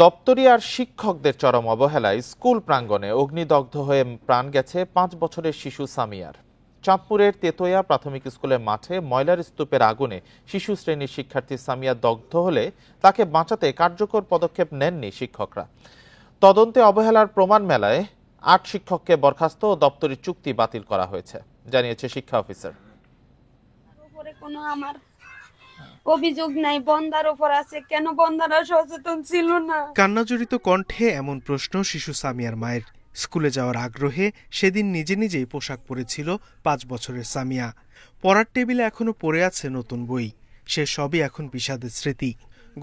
দপ্তরি আর শিক্ষকদের চরম অবহেলায় স্কুল প্রাঙ্গণে অগ্নিদগ্ধ হয়ে প্রাণ গেছে 5 বছরের শিশু সামিয়ার। চাঁদপুরের তেতোয়া প্রাথমিক স্কুলের মাঠে ময়লার স্তূপের আগুনে শিশু শ্রেণীর শিক্ষার্থী সামিয়া দগ্ধ হলে তাকে বাঁচাতে কার্যকর পদক্ষেপ নেননি শিক্ষকরা। তদন্তে অবহেলার প্রমাণ মেলায় 8 শিক্ষককে বরখাস্ত ও দপ্তরি চুক্তি বাতিল করা হয়েছে, জানিয়েছে শিক্ষা অফিসার। অভিযোগ নাই, বন্দার উপর আছে, কেন বন্দারা সচেতন ছিল না? কান্নাজড়িত কণ্ঠে এমন প্রশ্ন শিশু সামিয়ার মায়ের। স্কুলে যাওয়ার আগ্রহে সেদিন নিজে নিজেই পোশাক পরেছিল 5 বছরের সামিয়া। পড়ার টেবিলে এখনো পড়ে আছে নতুন বই, সে সবই এখন বিষাদের স্মৃতি।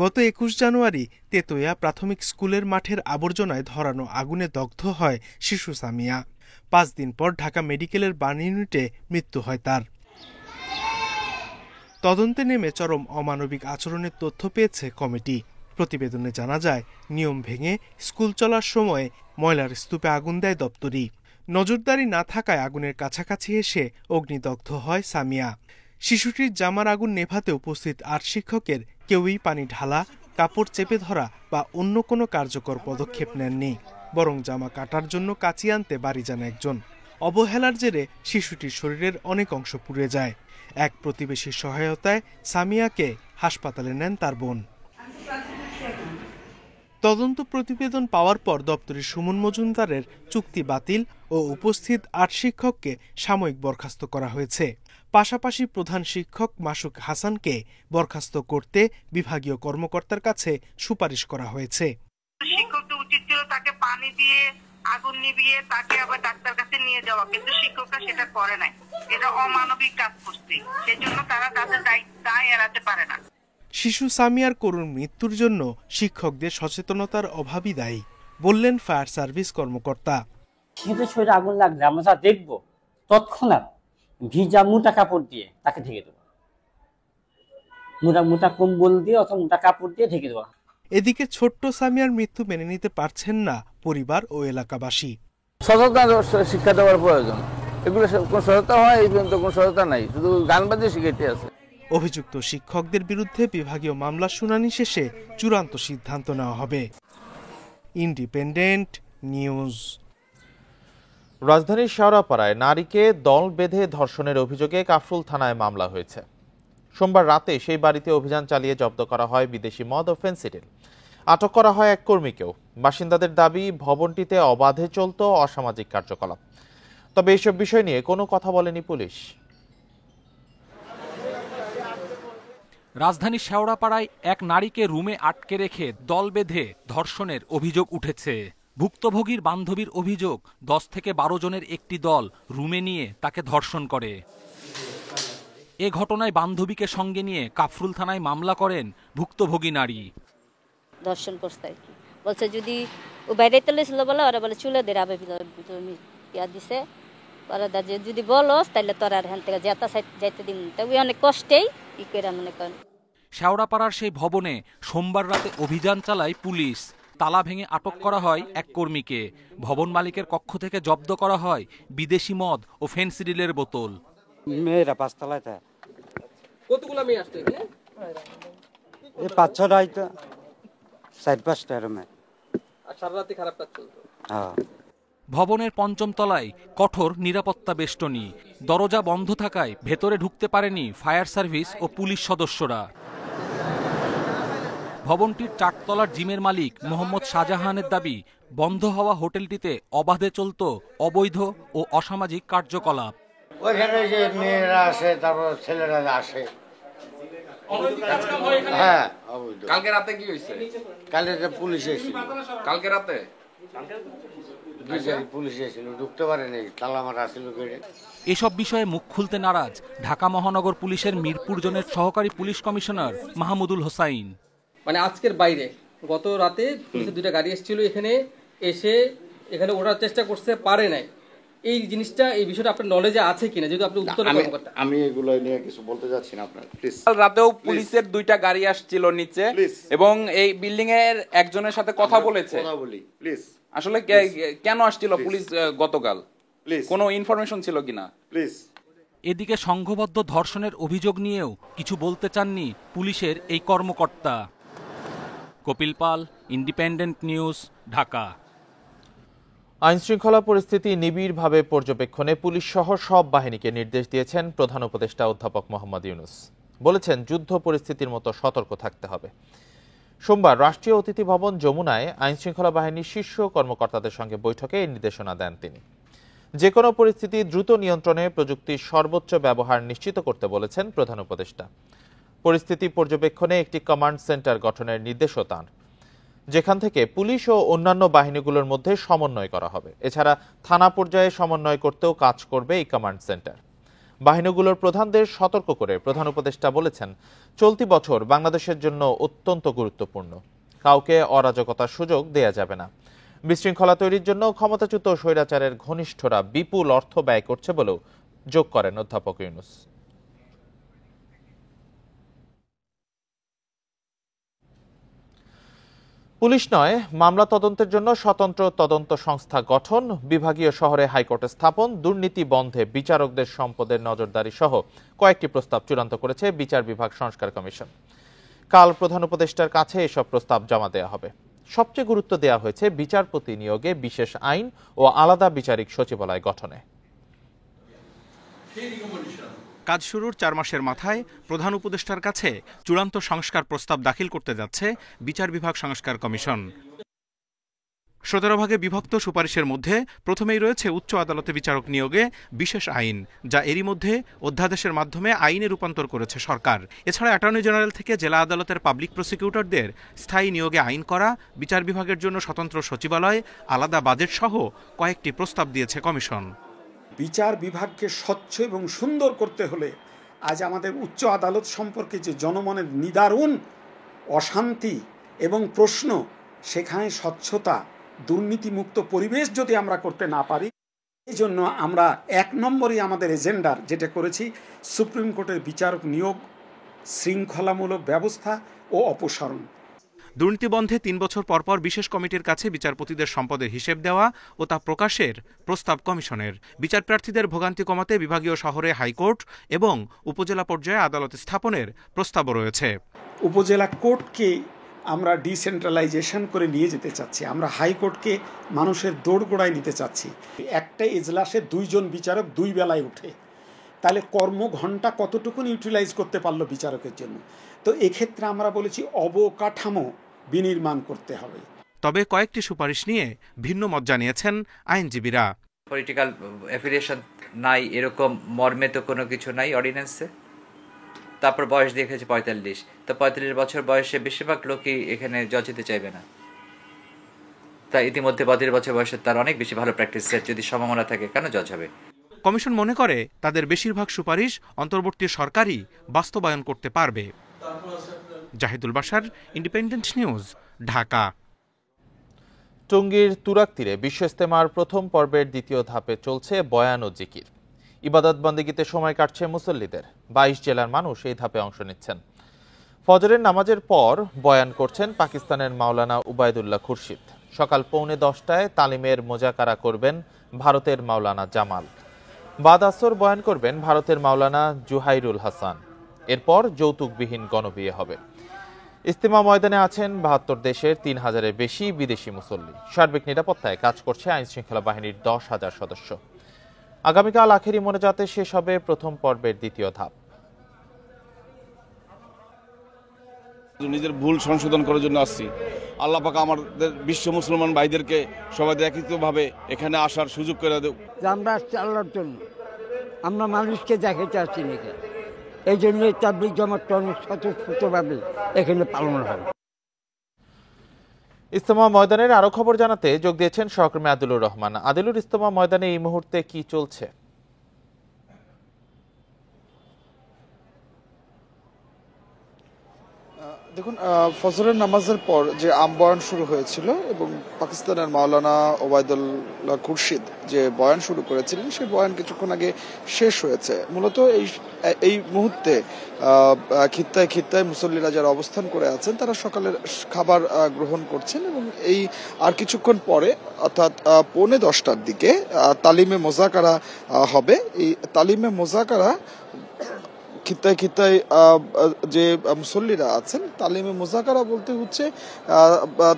গত 21 জানুয়ারি তেতোয়া প্রাথমিক স্কুলের মাঠের আবর্জনায় ধরানো আগুনে দগ্ধ হয় শিশু সামিয়া। 5 দিন পর ঢাকা মেডিকেলের বার্ন ইউনিটে মৃত্যু হয় তার। তদন্তে নেমে চরম অমানবিক আচরণের তথ্য পেয়েছে কমিটি। প্রতিবেদনে জানা যায়, নিয়ম ভেঙে স্কুল চলার সময় ময়লার স্তূপে আগুন দেয় দপ্তরি। নজরদারি না থাকায় আগুনের কাছাকাছি এসে অগ্নিদগ্ধ হয় সামিয়া। শিশুটির জামার আগুন নেভাতে উপস্থিত 8 শিক্ষকের কেউই পানি ঢালা, কাপড় চেপে ধরা বা অন্য কোনো কার্যকর পদক্ষেপ নেননি, বরং জামা কাটার জন্য কাঁচি আনতে বাড়ি যান একজন। অবহেলার জেরে শিশুটির শরীরের অনেক অংশ পুড়ে যায়। এক প্রতিবেশীর সহায়তায় সামিয়াকে হাসপাতালে নেন তার বোন। তদন্ত প্রতিবেদন পাওয়ার পর দপ্তরের সুমন মজুমদারের চুক্তি বাতিল ও উপস্থিত 8 শিক্ষককে সাময়িক বরখাস্ত করা হয়েছে। পাশাপাশি প্রধান শিক্ষক মাসুক হাসানকে বরখাস্ত করতে বিভাগীয় কর্মকর্তার কাছে সুপারিশ করা হয়েছে। শিক্ষকদের উচিত ছিল তাকে পানি দিয়ে আগুন নিভিয়ে তাকে আবার ডাক্তার কাছে নিয়ে যাওয়া, কিন্তু শিক্ষকরা সেটা করে নাই। এটা অমানবিক কাজ করছে, সেজন্য তারা তাদের দায় এড়াতে পারে না। শিশু সামিয়ার করুণ মৃত্যুর জন্য শিক্ষকদের সচেতনতার অভাবই দায়ী, বললেন ফায়ার সার্ভিস কর্মকর্তা। শিশুদের শরীরে আগুন লাগলে আমরা যা দেখবো, তৎক্ষণাৎ ভিজা মোটা কাপড় দিয়ে তাকে ঢেকে দেবো, মোটা কম্বল দিয়ে অথবা মোটা কাপড় দিয়ে ঢেকে দেবো। এদিকে ছোট্ট সামিয়ার মৃত্যু মেনে নিতে পারছেন না পরিবার ও এলাকাবাসী। সচেতনতা শিক্ষা দেওয়ার প্রয়োজন, এগুলো কোন সচেতনতা হয় এই পর্যন্ত কোন সচেতনতা নাই, শুধু গান বাজিয়ে শিখাইতে আছে। অভিযুক্ত শিক্ষকদের বিরুদ্ধে বিভাগীয় মামলা শুনানি শেষে চূড়ান্ত সিদ্ধান্ত নেওয়া হবে। Independent news. রাজধানীর শেওড়াপাড়ায় নারীকে দল বেঁধে ধর্ষণের অভিযোগে কাফরুল থানায় মামলা হয়েছে। সোমবার রাতে সেই বাড়িতে অভিযান চালিয়ে জব্দ করা হয় বিদেশি মদ ও ফেনসিডিল। আটক করা হয় এক কর্মীকেও। বাসিন্দাদের দাবি, ভবনটিতে অবাধে চলত অসামাজিক কার্যকলাপ। তবে এইসব বিষয় নিয়ে কোনো কথা বলেনি পুলিশ। রাজধানীর শেওড়াপাড়ায় এক নারীকে রুমে আটকে রেখে দল বেঁধে ধর্ষণের অভিযোগ উঠেছে। ভুক্তভোগীর বান্ধবীর অভিযোগ, 10 থেকে 12 জনের একটি দল রুমে নিয়ে তাকে ধর্ষণ করে। এ ঘটনায় বান্ধবীকে সঙ্গে নিয়ে কাফরুল থানায় মামলা করেন ভুক্তভোগী নারী। ধর্ষণ করছে আর কি, বলছে যদি ও বাইরে চলেছিল বলে, ওরা বলে চুলে দিয়ে আবে দিছে, ওরা যদি বলস তাহলে তোর আর হ্যান থেকে যাইতে দিন। তবে অনেক কষ্টেই ই করে মনে করেন। শেওড়াপাড়ার সেই ভবনে সোমবার রাতে অভিযান চালায় পুলিশ। তালা ভেঙে আটক করা হয় এক কর্মীকে। ভবন মালিকের কক্ষ থেকে জব্দ করা হয় বিদেশি মদ ও ফেনসিডিলের বোতল। মেয়েরা 5 তলায় থাকে। কতগুলো মেয়ে আসতো এখানে? 5-6টা হয়তো, 4-5টা এরমে। আর সারা রাতে খারাপ কাজ চলতো। হ্যাঁ। ভবনের 5ম তলায় কঠোর নিরাপত্তা বেষ্টনী। দরজা বন্ধ থাকায় ভেতরে ঢুকতে পারেনি ফায়ার সার্ভিস ও পুলিশ সদস্যরা। ভবনটির 4 তলার জিমের মালিক মোহাম্মদ শাহজাহানের দাবি, বন্ধ হওয়া হোটেলটিতে অবাধে চলত অবৈধ ও অসামাজিক কার্যকলাপ। ওইখানে যে মেয়েরা আসে, তারপর ছেলেরা আসে। হ্যাঁ, কালকে রাতে কি হয়েছে? কালকে পুলিশ এসেছিল। কালকে রাতে পুলিশ এসেছিল, ঢুকতে পারেনি, তালা মারা ছিল। এসব বিষয়ে মুখ খুলতে নারাজ ঢাকা মহানগর পুলিশের মিরপুর জোনের সহকারী পুলিশ কমিশনার মাহমুদুল হোসাইন। মানে আজকের বাইরে গত রাতে পুলিশের 2টা গাড়ি এসেছিল, এসে এখানে ওঠার চেষ্টা করছে, পারে নাই। এই জিনিসটা, এই বিষয়টা আপনার নলেজে আছে কিনা? যেহেতু আপনি উত্তর কর্মকর্তা। আমি এগুলো নিয়ে কিছু বলতে যাচ্ছি না আপনার, প্লিজ। কাল রাতেও পুলিশের 2টা গাড়ি আসছিল নিচে, এবং এই বিল্ডিং এর একজনের সাথে কথা বলেছে। প্লিজ, আসলে কেন আসছিল পুলিশ গতকাল? কোনো ইনফরমেশন ছিল কিনা? প্লিজ। এদিকে সংঘবদ্ধ ধর্ষণের অভিযোগ নিয়েও কিছু বলতে চাননি পুলিশের এই কর্মকর্তা। কপিল পাল, ইন্ডিপেন্ডেন্ট নিউজ, ঢাকা। আইনশৃঙ্খলা পরিস্থিতি নিবিড়ভাবে পর্যবেক্ষণে পুলিশ সহ সব বাহিনীকে নির্দেশ দিয়েছেন প্রধান উপদেষ্টা অধ্যাপক মোহাম্মদ ইউনূস। বলেছেন, যুদ্ধ পরিস্থিতির মতো সতর্ক থাকতে হবে। সোমবার রাষ্ট্রীয় অতিথি ভবন যমুনায় আইনশৃঙ্খলা বাহিনীর শীর্ষ কর্মকর্তাদের সঙ্গে বৈঠকে এই নির্দেশনা দেন তিনি। যে কোনো পরিস্থিতি দ্রুত নিয়ন্ত্রণে প্রযুক্তির সর্বোচ্চ ব্যবহার নিশ্চিত করতে বলেছেন প্রধান উপদেষ্টা। পরিস্থিতি পর্যবেক্ষণে একটি কমান্ড সেন্টার গঠনের নির্দেশও তাঁর, যেখান থেকে পুলিশ ও অন্যান্য বাহিনীগুলোর মধ্যে সমন্বয় করা হবে। এছাড়া থানা পর্যায়ে সমন্বয় করতেও কাজ করবে এই কমান্ড সেন্টার। বাহিনীগুলোর প্রধানদের সতর্ক করে প্রধান উপদেষ্টা বলেছেন, চলতি বছর বাংলাদেশের জন্য অত্যন্ত গুরুত্বপূর্ণ। কাউকে অরাজকতার সুযোগ দেয়া যাবে না। বিশৃঙ্খলা তৈরির জন্য ক্ষমতাচ্যুত স্বৈরাচারের ঘনিষ্ঠরা বিপুল অর্থ ব্যয় করছে বলেও যোগ করেন অধ্যাপক ইউনূস। পুলিশ নয়, মামলা তদন্তের জন্য স্বতন্ত্র তদন্ত সংস্থা গঠন, বিভাগীয় শহরে হাইকোর্ট স্থাপন, দুর্নীতি বন্ধে বিচারকদের সম্পদের নজরদারি সহ কয়েকটি প্রস্তাব চূড়ান্ত করেছে বিচার বিভাগ সংস্কার কমিশন। কাল প্রধান উপদেষ্টার কাছে এসব প্রস্তাব জমা দেওয়া হবে। সবচেয়ে গুরুত্ব দেওয়া হয়েছে বিচারপতি নিয়োগে বিশেষ আইন ও আলাদা বিচারিক সচিবালয় গঠনে। কাজ শুরুর 4 মাসের মাথায় প্রধান উপদেষ্টার কাছে চূড়ান্ত সংস্কার প্রস্তাব দাখিল করতে যাচ্ছে বিচার বিভাগ সংস্কার কমিশন। 17 ভাগে বিভক্ত সুপারিশের মধ্যে প্রথমেই রয়েছে উচ্চ আদালতে বিচারক নিয়োগে বিশেষ আইন, যা এরই মধ্যে অধ্যাদেশের মাধ্যমে আইনে রূপান্তর করেছে সরকার। এছাড়া অ্যাটর্নি জেনারেল থেকে জেলা আদালতের পাবলিক প্রসিকিউটরদের স্থায়ী নিয়োগে আইন করা, বিচার বিভাগের জন্য স্বতন্ত্র সচিবালয়, আলাদা বাজেট সহ কয়েকটি প্রস্তাব দিয়েছে কমিশন। বিচার বিভাগকে স্বচ্ছ এবং সুন্দর করতে হলে আজ আমাদের উচ্চ আদালত সম্পর্কে যে জনমনের নিদারুণ অশান্তি এবং প্রশ্ন, সেখানে স্বচ্ছতা, দুর্নীতিমুক্ত পরিবেশ যদি আমরা করতে না পারি, এই জন্য আমরা 1 নম্বরই আমাদের এজেন্ডার যেটা করেছি, সুপ্রিম কোর্টের বিচারক নিয়োগ, শৃঙ্খলামূলক ব্যবস্থা ও অপসারণ। দুর্নীতি বন্ধে 3 বছর পরপর বিশেষ কমিটির কাছে বিচারপতিদের সম্পদের হিসেব দেওয়া ও তা প্রকাশের প্রস্তাব কমিশনের। বিচার প্রার্থীদের ভোগান্তি কমাতে বিভাগীয় শহরে হাইকোর্ট এবং উপজেলা পর্যায়ে আদালত স্থাপনের প্রস্তাবও রয়েছে। উপজেলা কোর্টকে আমরা ডিসেন্ট্রালাইজেশন করে নিয়ে যেতে চাচ্ছি। আমরা হাইকোর্টকে মানুষের দোরগোড়ায় নিতে চাচ্ছি। একটা এজলাসে 2 জন বিচারক 2 বেলায় উঠে, তাহলে কর্মঘণ্টা কতটুকু ইউটিলাইজ করতে পারলো বিচারকের জন্য। তো এক্ষেত্রে আমরা বলেছি অবকাঠামো বিনির্মাণ করতে হবে। তবে কয়েকটি সুপারিশ নিয়ে ভিন্ন মত জানিয়েছেন আইনজীবীরা। পলিটিক্যাল অ্যাফিলিয়েশন নাই এরকম মর্মে তো কোনো কিছু নাই অর্ডিন্যান্সে। তারপর বয়স দেখেছে 45, তো 45 বছর বয়সে বেশিরভাগ লোকই এখানে জজ হতে চাইবে না। তাই ইতিমধ্যে 32 বছর বয়সে তার অনেক বেশি ভালো প্র্যাকটিসের যদি সম্ভাবনা থাকে, কেন জজ হবে? কমিশন মনে করে তাদের বেশিরভাগ সুপারিশ অন্তর্বর্তী সরকারই বাস্তবায়ন করতে পারবে। Jahidul Bashar, independent news, Dhaka. টঙ্গীর তুরাগ তীরে বিশ্ব ইজতেমার প্রথম পর্বের দ্বিতীয় ধাপে চলছে বয়ান ও জিকির। ইবাদত বন্দেগীতে সময় কাটছে মুসল্লিদের। 22 জেলার মানুষ এই ধাপে অংশ নিচ্ছেন। ফজরের নামাজের পর বয়ান করছেন পাকিস্তানের মাওলানা উবায়দুল্লাহ খুরশিদ। সকাল 9:45টায় তালিমের মোজাকারা করবেন ভারতের মাওলানা জামাল। বাদ আসর বয়ান করবেন ভারতের মাওলানা জুহাইরুল হাসান। এরপর যৌতুকবিহীন গণবিয়ে হবে। ইজতেমা ময়দানে আছেন 72 দেশের 3000-এর বেশি বিদেশি মুসল্লি। সার্বিক নিরাপত্তায় কাজ করছে আইনশৃঙ্খলা বাহিনীর 10,000 সদস্য। আগামীকাল আখেরি মোনাজাতে শেষ হবে প্রথম পর্বের দ্বিতীয় ধাপ। নিজের ভুল সংশোধন করার জন্য আসছি। আল্লাহ পাক আমাদের বিশ্ব মুসলমান ভাইদেরকে সবাই একত্রিতভাবে এখানে আসার সুযোগ করে দেব। আমরা আসছি আল্লাহর জন্য, আমরা মানুষকে দেখাতে আসছি নাকি, এই জন্য তাবলীগ জামাতটা অনেক স্বতঃস্ফূর্তভাবে এখানে পালন হয়। ইজতেমা ময়দানের আরো খবর জানাতে যোগ দিয়েছেন সহকর্মী আদিলুর রহমান। আদিলুর, ইজতেমা ময়দানে এই মুহূর্তে কি চলছে? দেখুন, ফজরের নামাজের পর যে বয়ান শুরু হয়েছিল এবং পাকিস্তানের মাওলানা ওবায়দুল্লাহ খুরশিদ যে বয়ান শুরু করেছিলেন, সেই বয়ান কিছুক্ষণ আগে শেষ হয়েছে। মূলত এই মুহূর্তে খিত্তায় খিত্তায় মুসল্লিরা যারা অবস্থান করে আছেন তারা সকালের খাবার গ্রহণ করছেন এবং এই আর কিছুক্ষণ পরে অর্থাৎ 9:45টার দিকে তালিমে মোজাকারা হবে। এই তালিমে মোজাকারা খিত্তায় খিত্তায় যে মুসল্লিরা আছেন, তালিমে মুজাকারা বলতে হচ্ছে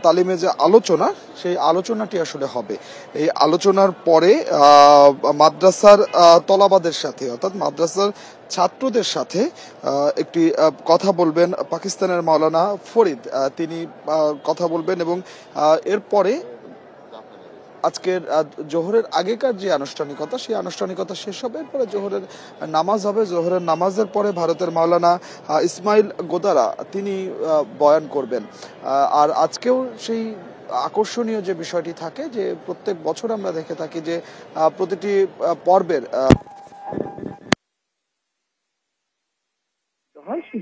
তালিমে যে আলোচনা, সেই আলোচনাটি আসলে হবে। এই আলোচনার পরে মাদ্রাসার তলাবাদের সাথে, অর্থাৎ মাদ্রাসার ছাত্রদের সাথে একটি কথা বলবেন পাকিস্তানের মাওলানা ফরিদ, তিনি কথা বলবেন এবং এরপরে আজকের জোহরের আগেকার যে আনুষ্ঠানিকতা, সেই আনুষ্ঠানিকতা শেষ হবে। এরপরে জোহরের নামাজ হবে। জোহরের নামাজের পরে ভারতের মাওলানা ইসমাইল গোদারা তিনি বয়ান করবেন। আর আজকেও সেই আকর্ষণীয় যে বিষয়টি থাকে, যে প্রত্যেক বছর আমরা দেখে থাকি যে প্রতিটি পর্বের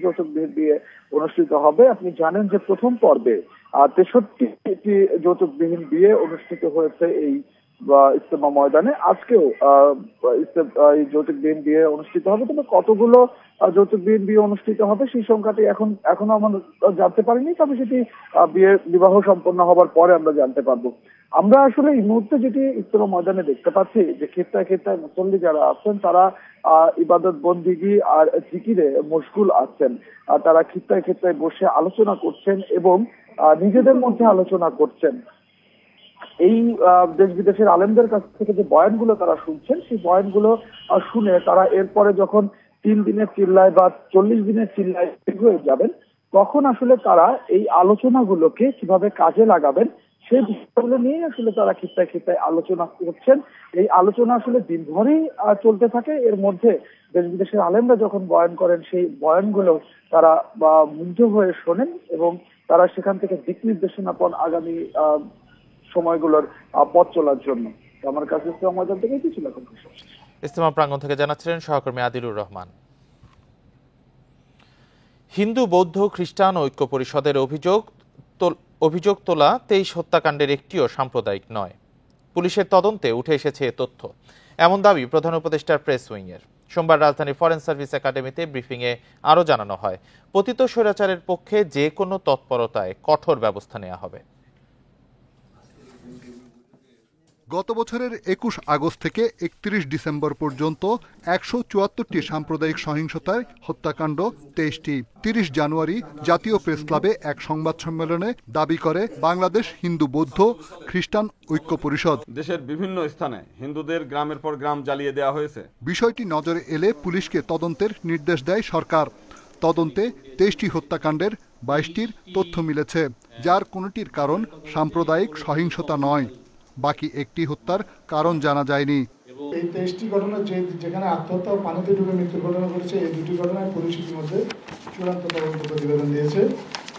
যৌতুক বিয়ে অনুষ্ঠিত হবে। আপনি জানেন যে প্রথম পর্বে 63টি যৌতুকবিহীন বিয়ে অনুষ্ঠিত হয়েছে এই ইজতেমা ময়দানে। আজকেও এই যৌতুকবিহীন বিয়ে অনুষ্ঠিত হবে, তবে কতগুলো যৌতুকবিহীন বিয়ে অনুষ্ঠিত হবে সেই সংখ্যাটি এখনো আমরা জানতে পারিনি, তবে সেটি বিবাহ সম্পন্ন হবার পরে আমরা জানতে পারবো। আমরা আসলে এই মুহূর্তে যেটি ইজতেমা ময়দানে দেখতে পাচ্ছি, যে ক্ষেত্রায় ক্ষেত্রায় মুসল্লি যারা আছেন তারা ইবাদত বন্দিগি আর জিকিরে মশগুল আছেন। তারা ক্ষেত্রায় ক্ষেত্রায় বসে আলোচনা করছেন এবং নিজেদের মধ্যে আলোচনা করছেন। এই দেশ বিদেশের আলেমদের কাছ থেকে যে বয়ানগুলো তারা শুনছেন, সেই বয়ানগুলো শুনে তারা এরপরে যখন 3 দিনের চিল্লায় বা 40 দিনের চিল্লায় হয়ে যাবেন, তখন আসলে তারা এই আলোচনাগুলোকে কিভাবে কাজে লাগাবেন সেই বিষয়গুলো নিয়ে আসলে তারা ক্ষেত্রায় ক্ষেত্রায় আলোচনা করছেন। এই আলোচনা আসলে দিনভরই চলতে থাকে। এর মধ্যে দেশ বিদেশের আলেমরা যখন বয়ান করেন, সেই বয়ানগুলো তারা মুগ্ধ হয়ে শোনেন এবং তারা সেখান থেকে দিক নির্দেশনা পান আগামী সময়গুলোর পথ চলার জন্য। আমার কাছে ইজতেমা ময়দান থেকে এটি ছিল। ইজতেমা প্রাঙ্গণ থেকে জানাচ্ছিলেন সহকর্মী আদিলুর রহমান। হিন্দু বৌদ্ধ খ্রিস্টান ঐক্য পরিষদের অভিযোগ তোলা 23 হত্যাকাণ্ডের একটিও সাম্প্রদায়িক নয়। পুলিশের তদন্তে উঠে এসেছে এ তথ্য, এমন দাবি প্রধান উপদেষ্টার প্রেস উইংয়ের। সোমবার রাজধানী ফরেন সার্ভিস একাডেমিতে ব্রিফিংয়ে আরও জানানো হয়, পতিত স্বৈরাচারের পক্ষে যে কোনো তৎপরতায় কঠোর ব্যবস্থা নেওয়া হবে। গত বছরের 21 আগস্ট থেকে 31 ডিসেম্বর পর্যন্ত 174টি সাম্প্রদায়িক সহিংসতায় হত্যাকাণ্ড 23টি। 30 জানুয়ারি জাতীয় প্রেস ক্লাবে এক সংবাদ সম্মেলনে দাবি করে বাংলাদেশ হিন্দু বৌদ্ধ খ্রিস্টান ঐক্য পরিষদ, দেশের বিভিন্ন স্থানে হিন্দুদের গ্রামের পর গ্রাম জ্বালিয়ে দেওয়া হয়েছে। বিষয়টি নজরে এলে পুলিশকে তদন্তের নির্দেশ দেয় সরকার। তদন্তে 23টি হত্যাকাণ্ডের 22টির তথ্য মিলেছে, যার কোনোটির কারণ সাম্প্রদায়িক সহিংসতা নয়। বাকি একটি হত্যার কারণ জানা যায়নি। এই 23টি ঘটনা যেখানে আত্মহত্যা ও পানিতে ডুবে মৃত্যুর ঘটনা ঘটেছে, এই দুটি ঘটনায় পুলিশ ইতিমধ্যে চূড়ান্ত তদন্ত প্রতিবেদন দিয়েছে।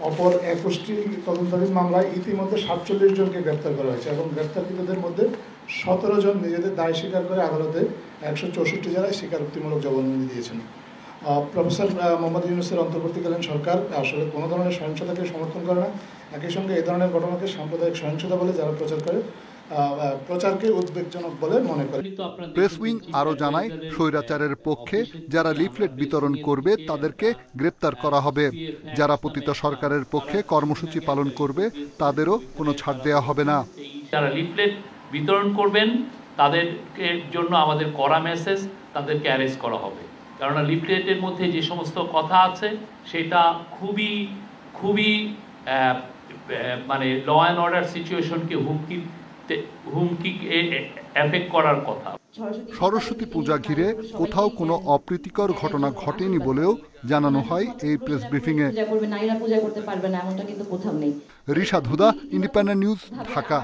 অপর 21টি তদন্তাধীন মামলায় ইতিমধ্যে 47 জনকে গ্রেপ্তার করা হয়েছে এবং গ্রেপ্তারকৃতদের মধ্যে 17 জন নিজেদের দায় স্বীকার করে আদালতে 164 জেলায় স্বীকারোক্তিমূলক জবানবন্দি দিয়েছেন। প্রফেসর মোহাম্মদ ইউনূসের অন্তর্বর্তীকালীন সরকার আসলে কোনো ধরনের সহিংসতাকে সমর্থন করে না। একই সঙ্গে এই ধরনের ঘটনাকে সাম্প্রদায়িক সহিংসতা বলে যারা প্রচার করে, প্রচারকে উদ্বেগজনক বলে মনে করে। প্রেস উইং আরও জানায়, স্বৈরাচারের পক্ষে যারা লিফলেট বিতরণ করবে তাদেরকে গ্রেপ্তার করা হবে। যারা পতিত সরকারের পক্ষে কর্মসূচি পালন করবে তাদেরও কোনো ছাড় দেওয়া হবে না। যারা লিফলেট বিতরণ করবেন তাদের জন্য আমাদের কড়া মেসেজ, তাদেরকে অ্যারেস্ট করা হবে। কারণ লিফলেটের মধ্যে যে সমস্ত কথা আছে সেটা খুবই মানে ল অ্যান্ড অর্ডার সিচুয়েশনকে হুমকি এফেক্ট করার কথা। সরস্বতী পূজা ঘিরে কোথাও কোনো অপ্রীতিকর ঘটনা ঘটেনি বলেও জানানো হয় এই প্রেস ব্রিফিংয়ে। রিশাদ হুদা, ইন্ডিপেন্ডেন্ট নিউজ, ঢাকা।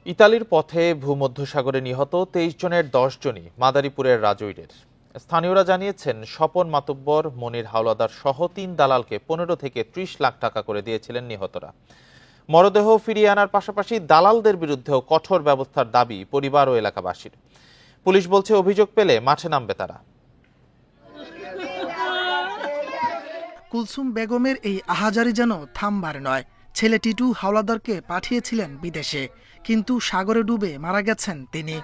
ইতালির পথে ভূমধ্যসাগরে নিহত 23 জনের 10 জনই মাদারীপুরের রাজৈরের। স্থানীয়রা জানিয়েছেন, স্বপন মাতব্বর, মনির হাওলাদার সহ 3 দালালকে 15 থেকে 30 লাখ টাকা করে দিয়েছিলেন নিহতরা। মরদেহ ফিরিয়ে আনার পাশাপাশি দালালদের বিরুদ্ধেও কঠোর ব্যবস্থার দাবি পরিবার ও এলাকাবাসীর। পুলিশ বলছে, অভিযোগ পেলে মাঠে নামবে তারা। কুলসুম বেগমের এই আহাজারি যেন থামবার নয়। ছেলে টিটু হাওলাদারকে পাঠিয়েছিলেন বিদেশে, কিন্তু সাগরে ডুবে মারা গেছেন তিনি।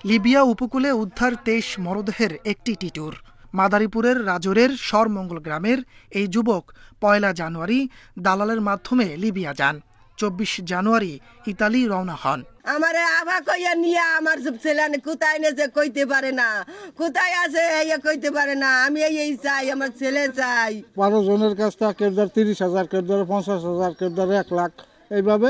লিবিয়া উপকূলে উদ্ধার 23 মরদেহের একটি টিটুর। মাদারীপুরের রাজৌরের সরমঙ্গল গ্রামের এই যুবক 1 জানুয়ারি দালালের মাধ্যমে লিবিয়া যান। 24 জানুয়ারি ইতালি রওনা হন। আমার আভা কইয়া নিয়ে আমার সব ছেলে কোথায় নেছে কইতে পারে না, কোথায় আছে কইতে পারে না। আমি এই চাই, আমার ছেলে চাই। 12 জনের কাছ থেকে কেউ 30,000, কেউ 50,000, কেউ 1 লাখ, এইভাবে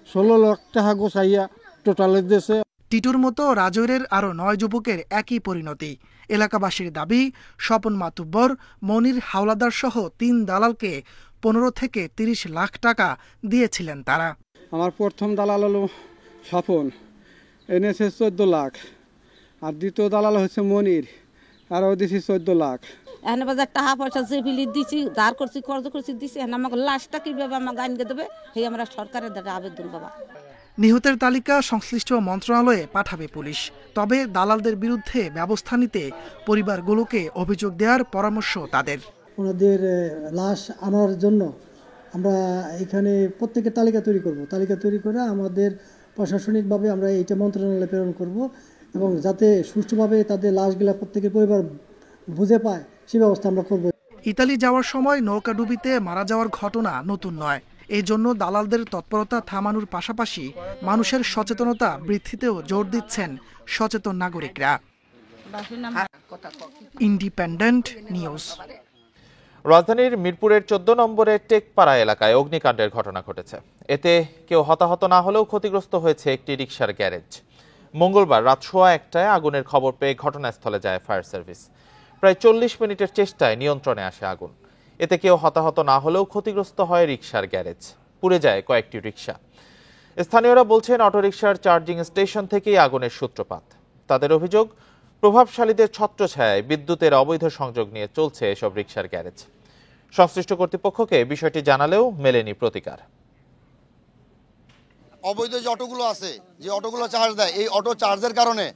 16 লাখ টাকা গোছাইয়া টোটালে দিয়েছে। টিটুর মতো রাজৈরের আরও 9 যুবকের একই পরিণতি। এলাকাবাসীর দাবি, স্বপন মাতুব্বর, মনির হাওলাদার সহ 3 দালালকে 15 থেকে 30 লাখ টাকা দিয়েছিলেন তারা। আমার প্রথম দালাল হলো স্বপন, এনেছে 14 লাখ, আর দ্বিতীয় দালাল হচ্ছে মনির, আরও দিছি 14 লাখ। এখানে বাজার টাকা পয়সা যে বিলি দিছি, ধার করছি, খরচ করছি, দিছি। এখন আমাকে লাশটা কিভাবে আমাকে আইনকে দেবে, সেই আমরা সরকারের দ্বারা আবেদন বাবা। নিহতের তালিকা সংশ্লিষ্ট মন্ত্রণালয়ে পাঠাবে পুলিশ। তবে দালালদের বিরুদ্ধে ব্যবস্থা নিতে পরিবারগুলোকে অভিযোগ দেওয়ার পরামর্শ তাদের। ওনাদের লাশ আনার জন্য আমরা এখানে প্রত্যেকের তালিকা তৈরি করব। তালিকা তৈরি করে আমাদের প্রশাসনিকভাবে আমরা এইটা মন্ত্রণালয়ে প্রেরণ করব, এবং যাতে সুষ্ঠুভাবে তাদের লাশগুলা প্রত্যেকের পরিবার বুঝে পায় সে ব্যবস্থা আমরা করব। ইতালি যাওয়ার সময় নৌকাডুবিতে মারা যাওয়ার ঘটনা নতুন নয়। এই জন্য দালালদের তৎপরতা থামানোর পাশাপাশি মানুষের সচেতনতা বৃদ্ধিতেও জোর দিচ্ছেন সচেতন নাগরিকরা। Independent news. রাজধানীর মিরপুরের 14 নম্বরের টেকপাড়া এলাকায় অগ্নিকাণ্ডের ঘটনা ঘটেছে। এতে কেউ হতাহত না হলেও ক্ষতিগ্রস্ত হয়েছে একটি রিকশার গ্যারেজ। মঙ্গলবার রাত 1:15টায় আগুনের খবর পেয়ে ঘটনাস্থলে যায় ফায়ার সার্ভিস। প্রায় 40 মিনিটের চেষ্টায় নিয়ন্ত্রণে আসে আগুন। এতে কেউ হতাহত না হলেও ক্ষতিগ্রস্ত হয় রিকশার গ্যারেজ, পুড়ে যায় কয়েকটি রিকশা। স্থানীয়রা বলছেন অটোরিকশার চার্জিং স্টেশন থেকেই আগুনের সূত্রপাত। তাদের অভিযোগ, প্রভাবশালীদের ছত্রছায়ায় বিদ্যুতের অবৈধ সংযোগ নিয়ে চলছে এসব রিকশার গ্যারেজ। সংশ্লিষ্ট কর্তৃপক্ষকে বিষয়টি জানালেও মেলেনি প্রতিকার। অবৈধ যে অটোগুলো আছে, যে অটোগুলো চার্জ দেয়, এই অটো চার্জের কারণে,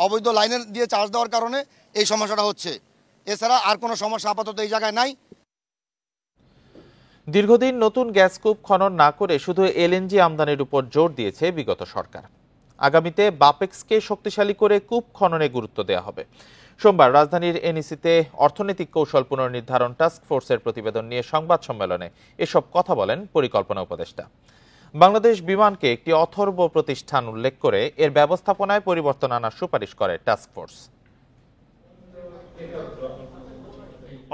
অবৈধ লাইনের দিয়ে চার্জ দেওয়ার কারণে এই সমস্যাটা হচ্ছে। এছাড়া আর কোনো সমস্যা আপাতত এই জায়গায় নাই। দীর্ঘদিন নতুন গ্যাস কূপ খনন না করে শুধু এলএনজি আমদানির উপর জোর দিয়েছে বিগত সরকার। আগামীতে বাপেক্সকে শক্তিশালী করে কূপ খননে গুরুত্ব দেওয়া হবে। সোমবার রাজধানীর এনইসিতে অর্থনৈতিক কৌশল পুনর্নির্ধারণ টাস্ক ফোর্সের প্রতিবেদন নিয়ে সংবাদ সম্মেলনে এসব কথা বলেন পরিকল্পনা উপদেষ্টা। বাংলাদেশ বিমানকে একটি অথর্ব প্রতিষ্ঠান উল্লেখ করে এর ব্যবস্থাপনায় পরিবর্তন আনার সুপারিশ করে টাস্ক ফোর্স।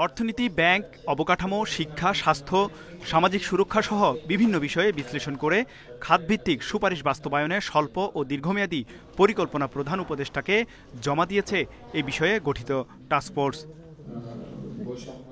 অর্থনীতি, ব্যাংক, অবকাঠামো, শিক্ষা, স্বাস্থ্য, সামাজিক সুরক্ষা সহ বিভিন্ন বিষয়ে বিশ্লেষণ করে খাতভিত্তিক সুপারিশ বাস্তবায়নে স্বল্প ও দীর্ঘমেয়াদী পরিকল্পনা প্রধান উপদেষ্টাকে জমা দিয়েছে এই বিষয়ে গঠিত টাস্কফোর্স।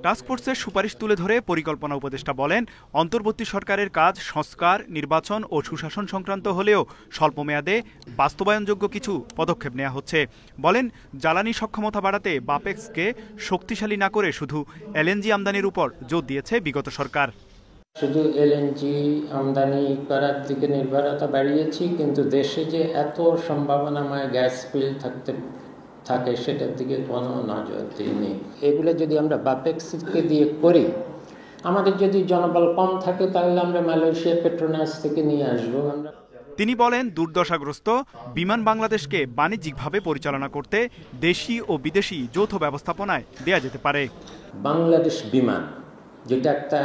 টাস্কফোর্সের সুপারিশ তুলে ধরে পরিকল্পনা উপদেষ্টা বলেন, অন্তর্বর্তী সরকারের কাজ সংস্কার, নির্বাচন ও সুশাসন সংক্রান্ত হলেও স্বল্প মেয়াদে বাস্তবায়নযোগ্য কিছু পদক্ষেপ নেওয়া হচ্ছে। বলেন, জ্বালানি সক্ষমতা বাড়াতে বাপেক্সকে শক্তিশালী না করে শুধু এলএনজি আমদানির উপর জোর দিয়েছে বিগত সরকার। শুধু এলএনজি আমদানি করার দিকে নির্ভরতা বাড়িয়েছি, কিন্তু দেশে যে এত সম্ভাবনাময় গ্যাস ফিল্ড থাকে সেটার দিকে কোনো নজর দিইনি। এগুলো যদি আমরা বাপেক্সকে দিয়ে করি, আমাদের যদি জনবল কম থাকে তাহলে আমরা মালয়েশিয়া পেট্রোনাস থেকে নিয়ে আসবো। তিনি বলেন, দুর্দশাগ্রস্ত বিমান বাংলাদেশকে বাণিজ্যিকভাবে পরিচালনা করতে দেশি ও বিদেশি যৌথ ব্যবস্থাপনায় দেয়া যেতে পারে। বাংলাদেশ বিমান যেটা একটা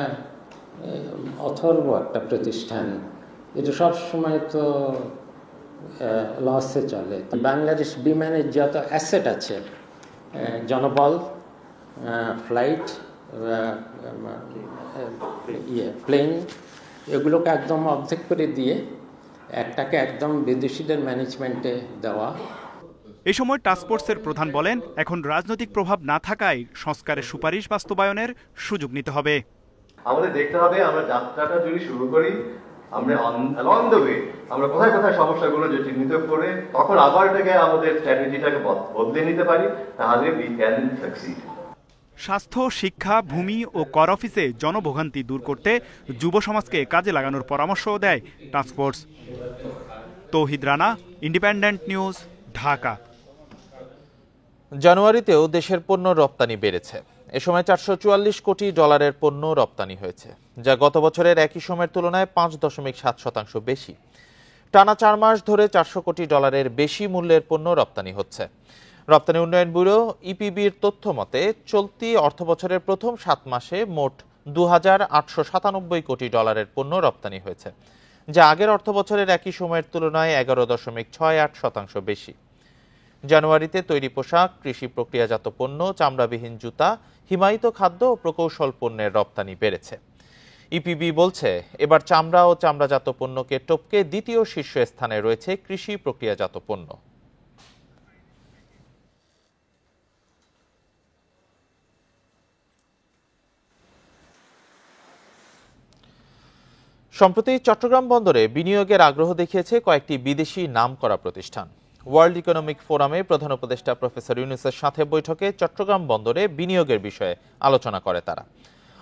অথর্ব একটা প্রতিষ্ঠান, এটা সবসময় তো লসে চলে। বাংলাদেশ বিমানের যত অ্যাসেট আছে, জনবল, ফ্লাইট, প্লেন, এগুলোকে একদম অর্ধেক করে দিয়ে একটাকে একদম বিদেশিদের ম্যানেজমেন্টে দেওয়া। এই সময় টাস্কফোর্সের প্রধান বলেন, এখন রাজনৈতিক প্রভাব না থাকায় সংস্কারের সুপারিশ বাস্তবায়নের সুযোগ নিতে হবে। আমাদের দেখতে হবে আমরা যাত্রাটা যদি শুরু করি, আমরা অ্যালং দ্য ওয়ে আমরা কোথায় কোথায় সমস্যাগুলো যে চিহ্নিত করে তখন আবার এটাকে আমাদের স্ট্র্যাটেজিটাকে বদলে নিতে পারি, তাহলে উই ক্যান সাকসিড। স্বাস্থ্য, শিক্ষা, ভূমি ও কর অফিসে জনভোগান্তি দূর করতে যুব সমাজকে কাজে লাগানোর পরামর্শও দেয় টাস্কফোর্স। তৌহিদ রানা, ইন্ডিপেন্ডেন্ট নিউজ, ঢাকা। জানুয়ারিতেও দেশের পণ্য রপ্তানি বেড়েছে। এ সময় $444 কোটি পণ্য রপ্তানি হয়েছে, যা গত বছরের একই সময়ের তুলনায় 5.7% বেশি। টানা 4 মাস ধরে $400 কোটি বেশি মূল্যের পণ্য রপ্তানি হচ্ছে। রপ্তানি উন্নয়ন ব্যুরো ইপিবির তথ্য মতে চলতি অর্থবছরের প্রথম 7 মাসে মোট $2,897 কোটি পণ্য রপ্তানি হয়েছে, যা আগের অর্থবছরের একই সময়ের তুলনায় 11.68% বেশি। জানুয়ারিতে তৈরি পোশাক, কৃষি প্রক্রিয়াজাত পণ্য, চামড়াবিহীন জুতা, হিমায়িত খাদ্য ও প্রকৌশল পণ্যের রপ্তানি বেড়েছে। ইপিবি বলছে, এবার চামড়া ও চামড়াজাত পণ্যকে টপকে দ্বিতীয় শীর্ষস্থানে রয়েছে কৃষি প্রক্রিয়াজাত পণ্য। সম্প্রতি চট্টগ্রাম বন্দরে বিনিয়োগের আগ্রহ দেখিয়েছে কয়েকটি বিদেশি নামকরা প্রতিষ্ঠান। ওয়ার্ল্ড ইকোনমিক ফোরামে প্রধান উপদেষ্টা প্রফেসর ইউনূসের সাথে বৈঠকে চট্টগ্রাম বন্দরে বিনিয়োগের বিষয়ে আলোচনা করে তারা।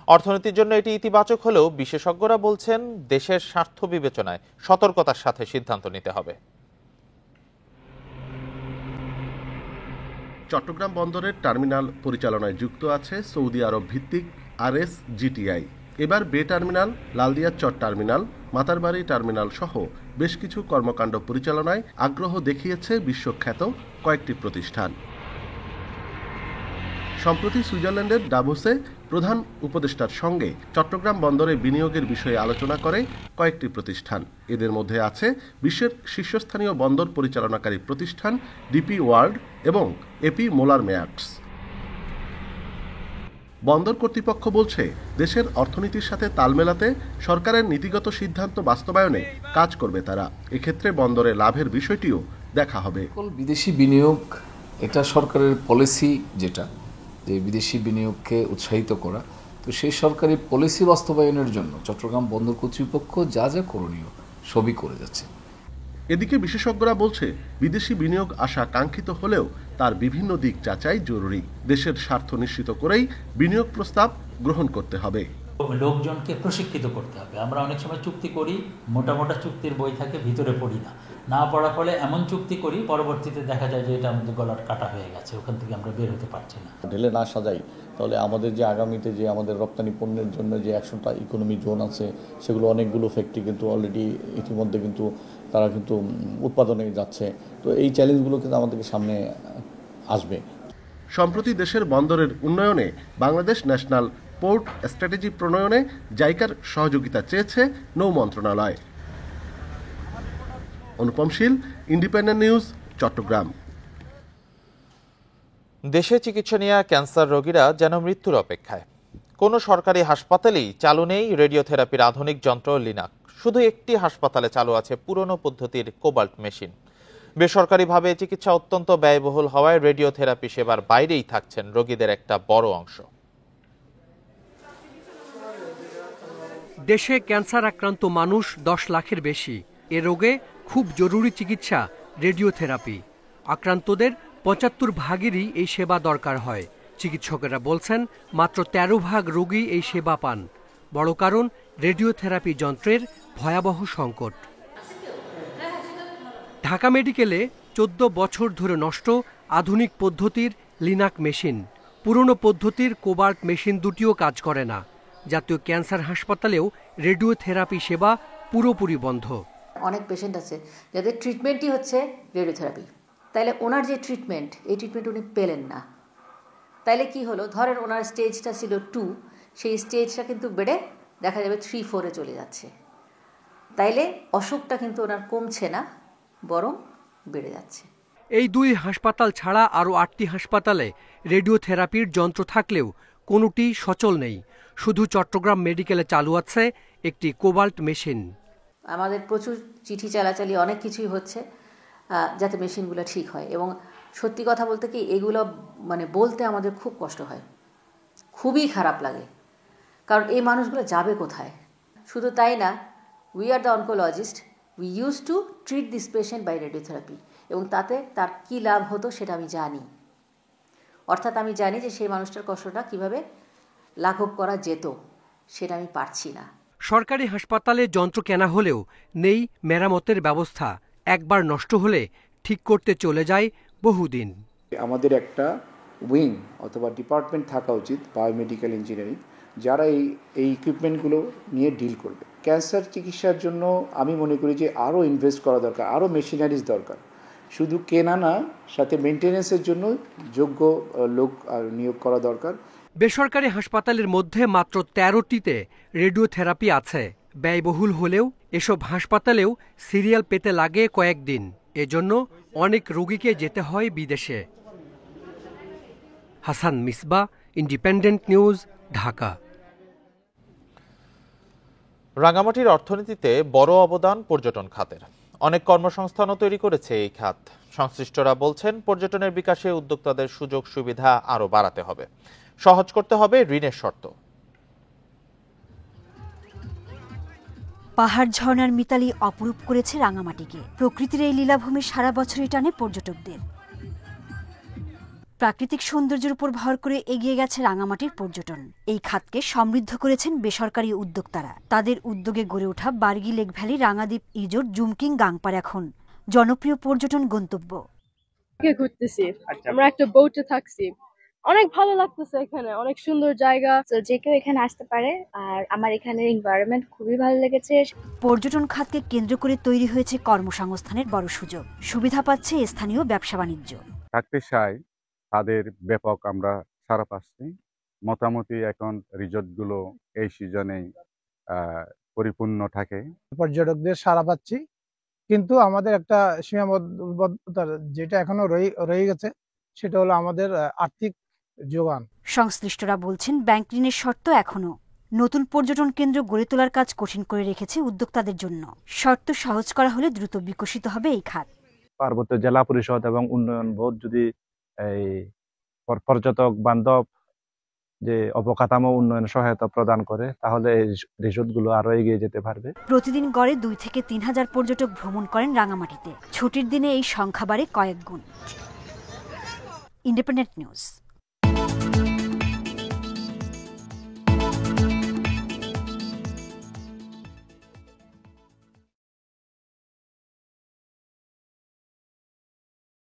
অর্থনীতির জন্য এটি ইতিবাচক হলেও বিশেষজ্ঞরা বলছেন, দেশের স্বার্থ বিবেচনায় সতর্কতার সাথে সিদ্ধান্ত নিতে হবে। চট্টগ্রাম বন্দরের টার্মিনাল পরিচালনায় যুক্ত আছে সৌদি আরব ভিত্তিক RSGTI। এবার বে টার্মিনাল, লালদিয়ার চর টার্মিনাল, মাতারবাড়ি টার্মিনাল সহ বেশ কিছু কর্মকাণ্ড পরিচালনায় আগ্রহ দেখিয়েছে বিশ্বখ্যাত কয়েকটি প্রতিষ্ঠান। সম্প্রতি সুইজারল্যান্ডের ডাভোসে প্রধান উপদেষ্টার সঙ্গে চট্টগ্রাম বন্দরে বিনিয়োগের বিষয়ে আলোচনা করে কয়েকটি প্রতিষ্ঠান। এদের মধ্যে আছে বিশ্বের শীর্ষস্থানীয় বন্দর পরিচালনাকারী প্রতিষ্ঠান DP ওয়ার্ল্ড এবং AP মোলার মেয়ার্টস। বন্দর কর্তৃপক্ষ বলছে, দেশের অর্থনীতির সাথে তাল মেলাতে সরকারের নীতিগত সিদ্ধান্ত বাস্তবায়নে কাজ করবে তারা। এক্ষেত্রে বন্দরে লাভের বিষয়টিও দেখা হবে। বিদেশি বিনিয়োগ এটা সরকারের পলিসি, যেটা যে বিদেশি বিনিয়োগকে উৎসাহিত করা, তো সেই সরকারি পলিসি বাস্তবায়নের জন্য চট্টগ্রাম বন্দর কর্তৃপক্ষ যা যা করণীয় সবই করে যাচ্ছে। এদিকে বিশেষজ্ঞরা বলছে, বিদেশি বিনিয়োগ আসা কাঙ্ক্ষিত হলেও তার বিভিন্ন দিক যাচাই জরুরি। দেশের স্বার্থ নিশ্চিত করেই বিনিয়োগ প্রস্তাব গ্রহণ করতে হবে। লোকজনকে প্রশিক্ষিত করতে হবে। আমরা অনেক সময় চুক্তি করি, মোটা মোটা চুক্তির বই থাকে, ভিতরে পড়ি না পড়ার ফলে এমন চুক্তি করি, পরবর্তীতে দেখা যায় যে এটা আমাদের গলার কাটা হয়ে গেছে, ওখান থেকে আমরা বের হতে পারছি না। ঢেলে না সাজাই তাহলে আমাদের যে আগামীতে যে আমাদের রপ্তানি পণ্যের জন্য যে 100টা ইকোনমি জোন আছে, সেগুলো অনেকগুলো ফ্যাক্টরি কিন্তু অলরেডি ইতিমধ্যে কিন্তু তারা কিন্তু উৎপাদনে যাচ্ছে। তো এই চ্যালেঞ্জগুলো কিন্তু আমাদেরকে সামনে আসবে। সম্প্রতি দেশের বন্দরের উন্নয়নে বাংলাদেশ ন্যাশনাল পোর্ট স্ট্র্যাটেজি প্রণয়নে জাইকার সহযোগিতা চেয়েছে নৌ মন্ত্রণালয়। অনুপম শীল, ইন্ডিপেন্ডেন্ট নিউজ, চট্টগ্রাম। দেশে চিকিৎসা নেওয়া ক্যান্সার রোগীরা যেন মৃত্যুর অপেক্ষায়। কোনো সরকারি হাসপাতালেই চালু নেই রেডিওথেরাপির আধুনিক যন্ত্র লিনাক। শুধু একটি হাসপাতালে চালু আছে পুরনো পদ্ধতির কোবাল্ট মেশিন। বেসরকারিভাবে চিকিৎসা অত্যন্ত ব্যয়বহুল হওয়ায় রেডিওথেরাপি সেবার বাইরেই থাকছেন রোগীদের একটা বড় অংশ। দেশে ক্যান্সার আক্রান্ত মানুষ 10 লাখের বেশি। এ রোগে খুব জরুরি চিকিৎসা রেডিওথেরাপি। আক্রান্তদের 75 ভাগেরই এই সেবা দরকার হয়। চিকিৎসকেরা বলছেন, মাত্র 13 ভাগ রোগী এই সেবা পান। বড় কারণ রেডিওথেরাপি যন্ত্রের ভয়াবহ সংকট। ঢাকা মেডিকেলে 14 বছর ধরে নষ্ট আধুনিক পদ্ধতির লিনাক মেশিন। পুরনো পদ্ধতির কোবাল্ট মেশিন দুটিও কাজ করে না। জাতীয় ক্যান্সার হাসপাতালেও রেডিওথেরাপি সেবা পুরোপুরি বন্ধ। অনেক পেশেন্ট আছে যাদের ট্রিটমেন্টই হচ্ছে রেডিওথেরাপি, তাইলে ওনার যে ট্রিটমেন্ট, এই ট্রিটমেন্ট উনি পেলেন না। তাইলে কি হলো, ধরেন ওনার স্টেজটা ছিল 2, সেই স্টেজটা কিন্তু বেড়ে দেখা যাবে 3-4-এ চলে যাচ্ছে। তাইলে অসুখটা কিন্তু ওনার কমছে না, বরং বেড়ে যাচ্ছে। এই 2 হাসপাতাল ছাড়া আরও 8টি হাসপাতালে রেডিওথেরাপির যন্ত্র থাকলেও কোনোটি সচল নেই। শুধু চট্টগ্রাম মেডিকেলে চালু আছে একটি কোবাল্ট মেশিন। আমাদের প্রচুর চিঠি চালাচালি অনেক কিছুই হচ্ছে যাতে মেশিনগুলো ঠিক হয়। এবং সত্যি কথা বলতে কি, এগুলো মানে বলতে আমাদের খুব কষ্ট হয়, খুবই খারাপ লাগে। কারণ এই মানুষগুলো যাবে কোথায়? শুধু তাই না, we are the oncologist, we use to treat this patient by radiotherapy, এবং তাতে তার কী লাভ হতো সেটা আমি জানি। অর্থাৎ আমি জানি যে সেই মানুষটার কষ্টটা কীভাবে লাঘব করা যেত, সেটা আমি পারছি না। সরকারি হাসপাতালে যন্ত্র কেনা হলেও নেই মেরামতের ব্যবস্থা। একবার নষ্ট হলে ঠিক করতে চলে যায় বহুদিন। আমাদের একটা উইং অথবা ডিপার্টমেন্ট থাকা উচিত, বায়োমেডিক্যাল ইঞ্জিনিয়ারিং, যারা এই ইকুইপমেন্টগুলো নিয়ে ডিল করবে। ক্যান্সার চিকিৎসার জন্য আমি মনে করি যে আরও ইনভেস্ট করা দরকার, আরও মেশিনারিজ দরকার। শুধু কেনা না, সাথে মেনটেন্যান্সের জন্য যোগ্য লোক নিয়োগ করা দরকার। বেসরকারি হাসপাতালের মধ্যে মাত্র 13টিতে রেডিওথেরাপি আছে। ব্যয়বহুল হলেও এসব হাসপাতালেও সিরিয়াল পেতে লাগে কয়েকদিন। এজন্য অনেক রোগীকে যেতে হয় বিদেশে। Hasan Misbah, independent news, Dhaka. রাঙামাটির অর্থনীতিতে বড় অবদান পর্যটন খাতের। অনেক কর্মসংস্থানও তৈরি করেছে এই খাত। সংশ্লিষ্টরা বলছেন, পর্যটনের বিকাশে উদ্যোক্তাদের সুযোগ সুবিধা আরও বাড়াতে হবে, সহজ করতে হবে ঋণের শর্ত। পাহাড় ঝর্ণার মিতালি অপরূপ করেছে রাঙামাটিকে। প্রকৃতির এই লীলাভূমি সারা বছরই টানে পর্যটকদের। প্রাকৃতিক সৌন্দর্যের উপর ভর করে এগিয়ে গেছে রাঙামাটির পর্যটন। এই খাতকে সমৃদ্ধ করেছেন বেসরকারি উদ্যোক্তারা। তাদের উদ্যোগে গড়ে ওঠা বার্গি লেক ভ্যালি, রাঙাদ্বীপ, ইজোর, জুমকিং, গাংপার এখন জনপ্রিয় পর্যটন গন্তব্য। ঘুরতেছি, আমরা একটা বোটে থাকছি, অনেক ভালো লাগতেছে। এখানে অনেক সুন্দর জায়গা, যে কেউ এখানে আসতে পারে। আর আমার এখানের এনভায়রনমেন্ট খুবই ভালো লেগেছে। পর্যটন খাতকে কেন্দ্র করে তৈরি হয়েছে কর্মসংস্থানের বড় সুযোগ। সুবিধা পাচ্ছে স্থানীয় ব্যবসা বাণিজ্য। থাকতে চাই তাদের ব্যাপক আমরা সাড়া পাচ্ছি। মোটামুটি এখন রিসোর্টগুলো এই সিজনেই পরিপূর্ণ থাকে। পর্যটকদের সাড়া পাচ্ছি, কিন্তু আমাদের একটা সীমাবদ্ধতা যেটা এখনো রয়ে গেছে, সেটা হলো আমাদের আর্থিক যোগান। সংশ্লিষ্টরা বলছেন, ব্যাংক ঋণের শর্ত এখনো নতুন পর্যটন কেন্দ্র গড়ে তোলার কাজ কঠিন করে রেখেছে উদ্যোক্তাদের জন্য। শর্ত সহজ করা হলে দ্রুত বিকশিত হবে এই খাত। পার্বত্য জেলা পরিষদ এবং উন্নয়ন বোর্ড যদি এই পর্যটক বান্ধব যে অবকাঠামো উন্নয়ন সহায়তা প্রদান করে, তাহলে এই রিসোর্টগুলো আরো এগিয়ে যেতে পারবে। প্রতিদিন গড়ে 2 থেকে 3,000 পর্যটক ভ্রমণ করেন রাঙামাটিতে। ছুটির দিনে এই সংখ্যা বাড়ে কয়েক গুণ। Independent news.